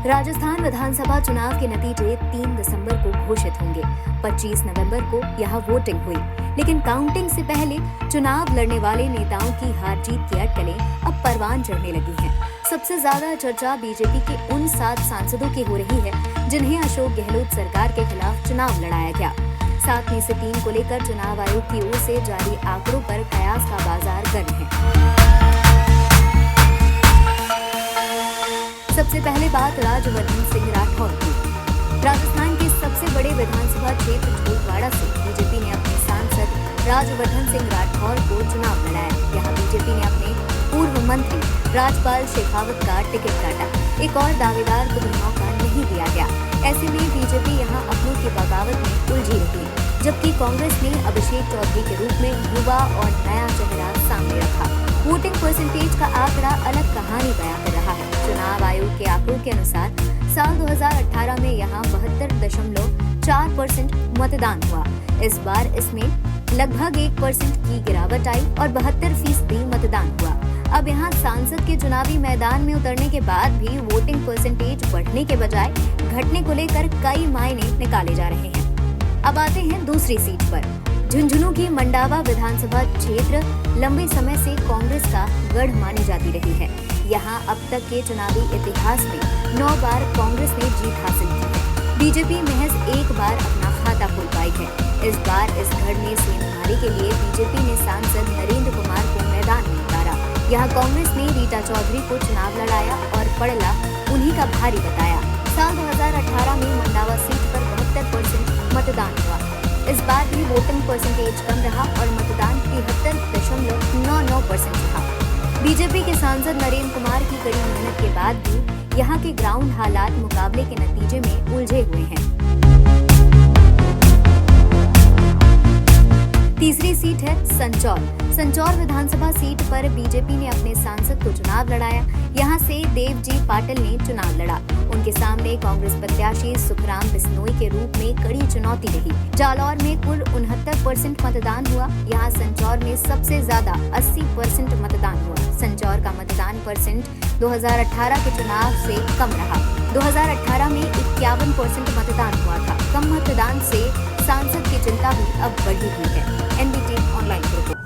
राजस्थान विधानसभा चुनाव के नतीजे 3 दिसंबर को घोषित होंगे। 25 नवंबर को यहां वोटिंग हुई, लेकिन काउंटिंग से पहले चुनाव लड़ने वाले नेताओं की हार जीत की अटकलें अब परवान चढ़ने लगी हैं। सबसे ज्यादा चर्चा बीजेपी के उन 7 सांसदों की हो रही है जिन्हें अशोक गहलोत सरकार के खिलाफ चुनाव लड़ाया गया। 7 में से 3 को लेकर चुनाव आयोग की ओर से जारी आंकड़ों पर कयास का बाजार गर्म है। सबसे पहले बात राजवर्धन सिंह राठौर की। राजस्थान के सबसे बड़े विधानसभा क्षेत्र झोटवाड़ा से बीजेपी ने अपने सांसद राजवर्धन सिंह राठौर को चुनाव लड़ाया। यहाँ बीजेपी ने अपने पूर्व मंत्री राजपाल शेखावत का टिकट काटा। एक और दावेदार को भी मौका नहीं दिया गया। ऐसे में बीजेपी यहाँ अपनों की बगावत में उलझी रही, जबकि कांग्रेस ने अभिषेक चौधरी के रूप में युवा और नया चेहरा सामने रखा। वोटिंग परसेंटेज का आंकड़ा अलग कहानी बयां कर रहा है। चुनाव आयोग के आंकड़ों के अनुसार साल 2018 में यहाँ 72.4% मतदान हुआ। इस बार इसमें लगभग 1% की गिरावट आई और 72% मतदान हुआ। अब यहाँ सांसद के चुनावी मैदान में उतरने के बाद भी वोटिंग परसेंटेज बढ़ने के बजाय घटने को लेकर कई मायने निकाले जा रहे हैं। अब आते हैं दूसरी सीट पर। झुंझुनू की मंडावा विधानसभा क्षेत्र लंबे समय से कांग्रेस का गढ़ मानी जाती रही है। यहाँ अब तक के चुनावी इतिहास में 9 बार कांग्रेस ने जीत हासिल की है। बीजेपी महज 1 बार अपना खाता खोल पाई है। इस बार इस गढ़ में सेंधमारी के लिए बीजेपी ने सांसद नरेंद्र कुमार को मैदान में उतारा। यहाँ कांग्रेस ने रीटा चौधरी को चुनाव लड़ाया और पड़ला उन्हीं का भारी बताया। साल 2018 में मंडावा सीट पर 72% मतदान हुआ। इस बार भी वोटिंग परसेंटेज कम रहा और मतदान 73.99% रहा। बीजेपी के सांसद नरेंद्र कुमार की कड़ी मेहनत के बाद भी यहाँ के ग्राउंड हालात मुकाबले के नतीजे में उलझे हुए हैं। तीसरी सीट है संचौर। संचौर विधानसभा सीट पर बीजेपी ने अपने सांसद को चुनाव लड़ाया। यहाँ से देवजी पाटिल ने चुनाव लड़ा। उनके सामने कांग्रेस प्रत्याशी सुखराम बिश्नोई के रूप में कड़ी चुनौती रही। जालौर में कुल 69% मतदान हुआ। यहाँ संचौर में सबसे ज्यादा 80% मतदान हुआ। संचौर का मतदान परसेंट 2018 के चुनाव से कम रहा। 2018 में 51% मतदान हुआ था। कम मतदान से सांसद की चिंता भी अब बढ़ी हुई है। NBT online report.